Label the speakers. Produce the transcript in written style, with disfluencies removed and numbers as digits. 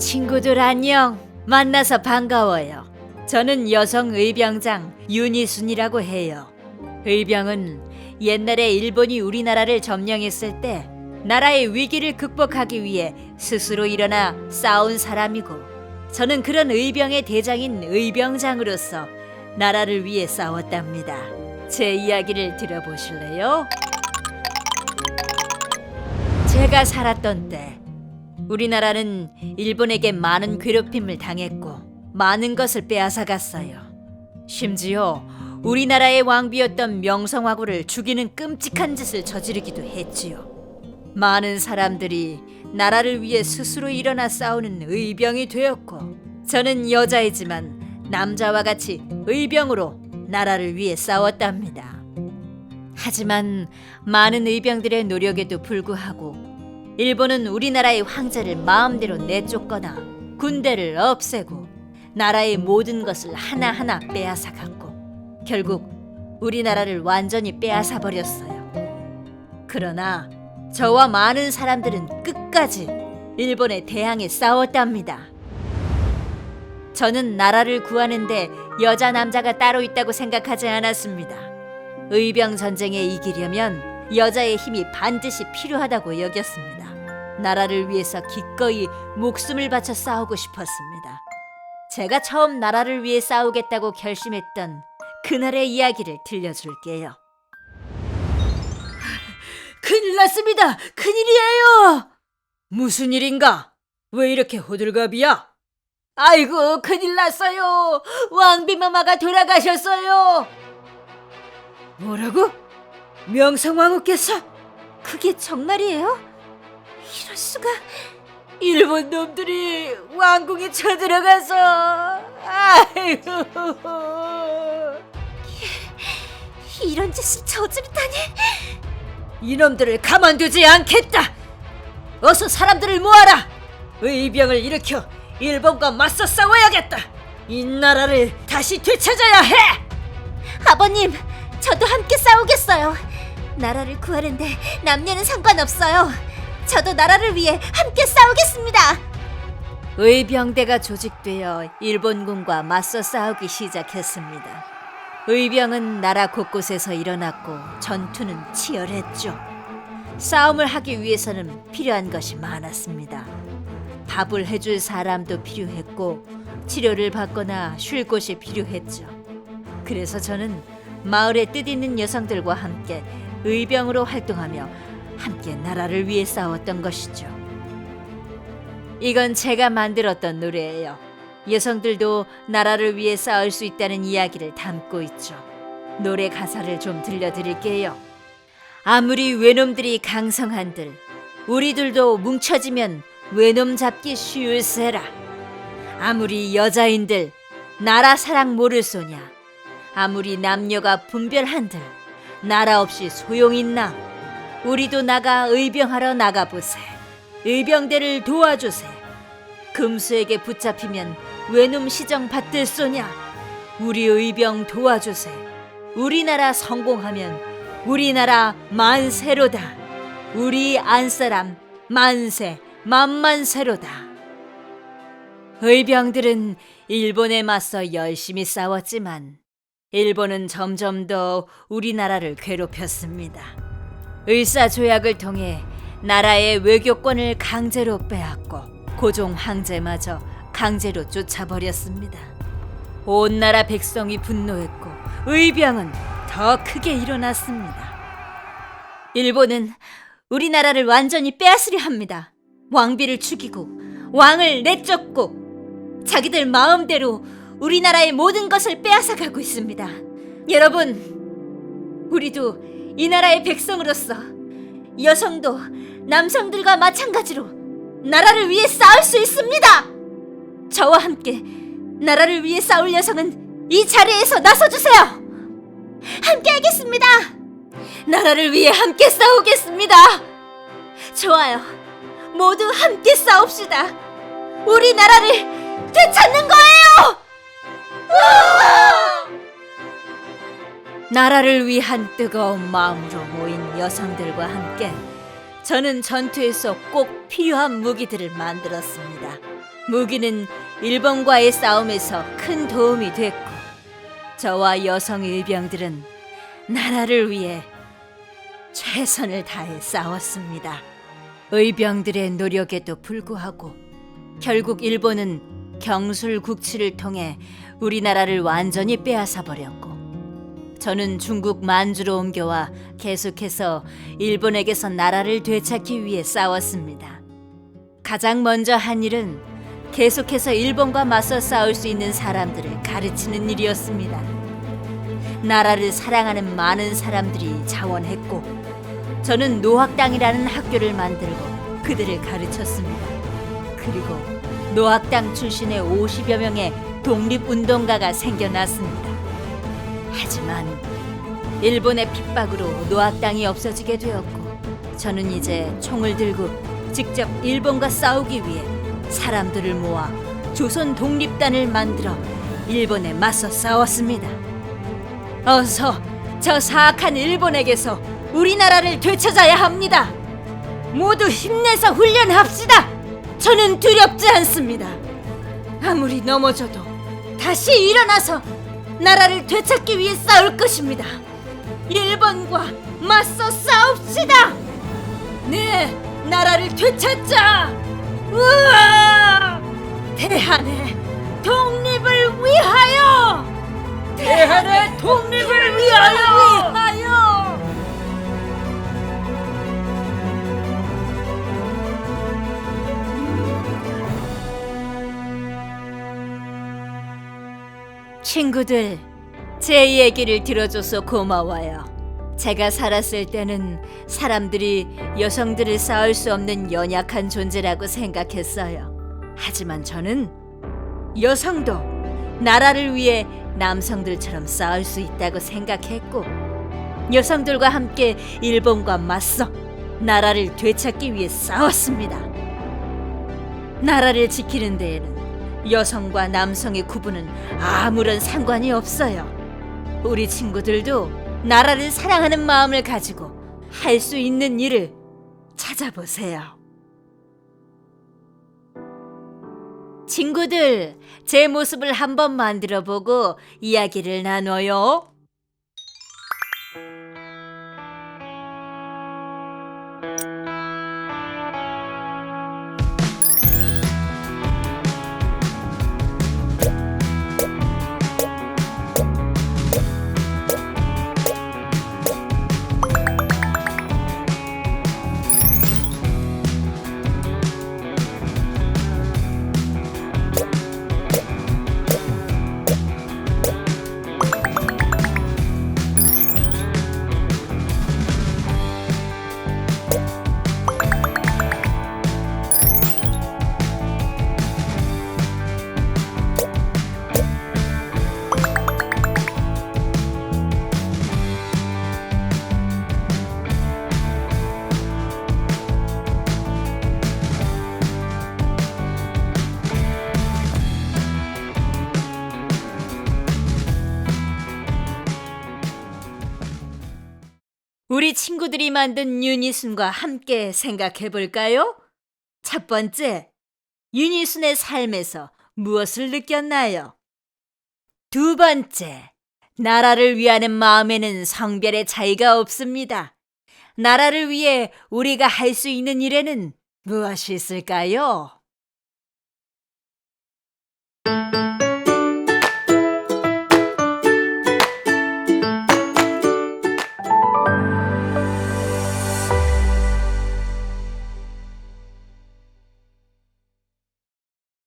Speaker 1: 친구들 안녕. 만나서 반가워요. 저는 여성 의병장 윤희순이라고 해요. 의병은 옛날에 일본이 우리나라를 점령했을 때 나라의 위기를 극복하기 위해 스스로 일어나 싸운 사람이고, 저는 그런 의병의 대장인 의병장으로서 나라를 위해 싸웠답니다. 제 이야기를 들어보실래요? 제가 살았던 때 우리나라는 일본에게 많은 괴롭힘을 당했고 많은 것을 빼앗아갔어요. 심지어 우리나라의 왕비였던 명성황후를 죽이는 끔찍한 짓을 저지르기도 했지요. 많은 사람들이 나라를 위해 스스로 일어나 싸우는 의병이 되었고, 저는 여자이지만 남자와 같이 의병으로 나라를 위해 싸웠답니다. 하지만 많은 의병들의 노력에도 불구하고 일본은 우리나라의 황제를 마음대로 내쫓거나 군대를 없애고 나라의 모든 것을 하나하나 빼앗아갔고 결국 우리나라를 완전히 빼앗아 버렸어요. 그러나 저와 많은 사람들은 끝까지 일본에 대항해 싸웠답니다. 저는 나라를 구하는데 여자 남자가 따로 있다고 생각하지 않았습니다. 의병 전쟁에 이기려면 여자의 힘이 반드시 필요하다고 여겼습니다. 나라를 위해서 기꺼이 목숨을 바쳐 싸우고 싶었습니다. 제가 처음 나라를 위해 싸우겠다고 결심했던 그날의 이야기를 들려줄게요. 큰일 났습니다. 큰일이에요. 무슨 일인가? 왜 이렇게 호들갑이야? 아이고, 큰일 났어요. 왕비마마가 돌아가셨어요. 뭐라고? 명성황후께서? 그게 정말이에요? 이럴 수가. 일본 놈들이 왕궁에 쳐들어가서. 아이고. 이런 짓을 저지르다니. 이놈들을 가만두지 않겠다. 어서 사람들을 모아라. 의병을 일으켜 일본과 맞서 싸워야겠다. 이 나라를 다시 되찾아야 해. 아버님, 저도 함께 싸우겠어요. 나라를 구하는데 남녀는 상관없어요. 저도 나라를 위해 함께 싸우겠습니다. 의병대가 조직되어 일본군과 맞서 싸우기 시작했습니다. 의병은 나라 곳곳에서 일어났고 전투는 치열했죠. 싸움을 하기 위해서는 필요한 것이 많았습니다. 밥을 해줄 사람도 필요했고 치료를 받거나 쉴 곳이 필요했죠. 그래서 저는 마을에 뜻있는 여성들과 함께 의병으로 활동하며 함께 나라를 위해 싸웠던 것이죠. 이건 제가 만들었던 노래예요. 여성들도 나라를 위해 싸울 수 있다는 이야기를 담고 있죠. 노래 가사를 좀 들려드릴게요. 아무리 외놈들이 강성한들 우리들도 뭉쳐지면 외놈 잡기 쉬울세라. 아무리 여자인들 나라 사랑 모를 소냐. 아무리 남녀가 분별한들 나라 없이 소용있나. 우리도 나가 의병하러 나가보세. 의병대를 도와주세. 금수에게 붙잡히면 외놈 시정 받들 소냐. 우리 의병 도와주세. 우리나라 성공하면 우리나라 만세로다. 우리 안사람 만세 만만세로다. 의병들은 일본에 맞서 열심히 싸웠지만 일본은 점점 더 우리나라를 괴롭혔습니다. 을사조약을 통해 나라의 외교권을 강제로 빼앗고 고종 황제마저 강제로 쫓아버렸습니다. 온 나라 백성이 분노했고 의병은 더 크게 일어났습니다. 일본은 우리나라를 완전히 빼앗으려 합니다. 왕비를 죽이고 왕을 내쫓고 자기들 마음대로 우리나라의 모든 것을 빼앗아가고 있습니다. 여러분, 우리도 이 나라의 백성으로서 여성도 남성들과 마찬가지로 나라를 위해 싸울 수 있습니다. 저와 함께 나라를 위해 싸울 여성은 이 자리에서 나서주세요. 함께 하겠습니다. 나라를 위해 함께 싸우겠습니다. 좋아요. 모두 함께 싸웁시다. 우리 나라를 되찾는 거예요. 나라를 위한 뜨거운 마음으로 모인 여성들과 함께 저는 전투에서 꼭 필요한 무기들을 만들었습니다. 무기는 일본과의 싸움에서 큰 도움이 됐고, 저와 여성 의병들은 나라를 위해 최선을 다해 싸웠습니다. 의병들의 노력에도 불구하고 결국 일본은 경술국치를 통해 우리나라를 완전히 빼앗아 버렸고, 저는 중국 만주로 옮겨와 계속해서 일본에게서 나라를 되찾기 위해 싸웠습니다. 가장 먼저 한 일은 계속해서 일본과 맞서 싸울 수 있는 사람들을 가르치는 일이었습니다. 나라를 사랑하는 많은 사람들이 자원했고, 저는 노학당이라는 학교를 만들고 그들을 가르쳤습니다. 그리고 노학당 출신의 50여 명의 독립운동가가 생겨났습니다. 하지만 일본의 핍박으로 노학당이 없어지게 되었고, 저는 이제 총을 들고 직접 일본과 싸우기 위해 사람들을 모아 조선 독립단을 만들어 일본에 맞서 싸웠습니다. 어서 저 사악한 일본에게서 우리나라를 되찾아야 합니다. 모두 힘내서 훈련합시다. 저는 두렵지 않습니다. 아무리 넘어져도 다시 일어나서 나라를 되찾기 위해 싸울 것입니다. 일본과 맞서 싸웁시다. 네, 나라를 되찾자. 우와! 대한의 독립을 위하여! 대한의 독립을 위하여! 친구들, 제 얘기를 들어줘서 고마워요. 제가 살았을 때는 사람들이 여성들을 쌓을 수 없는 연약한 존재라고 생각했어요. 하지만 저는 여성도 나라를 위해 남성들처럼 싸울 수 있다고 생각했고, 여성들과 함께 일본과 맞서 나라를 되찾기 위해 싸웠습니다. 나라를 지키는 데에는 여성과 남성의 구분은 아무런 상관이 없어요. 우리 친구들도 나라를 사랑하는 마음을 가지고 할 수 있는 일을 찾아보세요. 친구들, 제 모습을 한번 만들어보고 이야기를 나눠요. 우리 친구들이 만든 유니순과 함께 생각해 볼까요? 첫 번째, 유니순의 삶에서 무엇을 느꼈나요? 두 번째, 나라를 위하는 마음에는 성별의 차이가 없습니다. 나라를 위해 우리가 할 수 있는 일에는 무엇이 있을까요?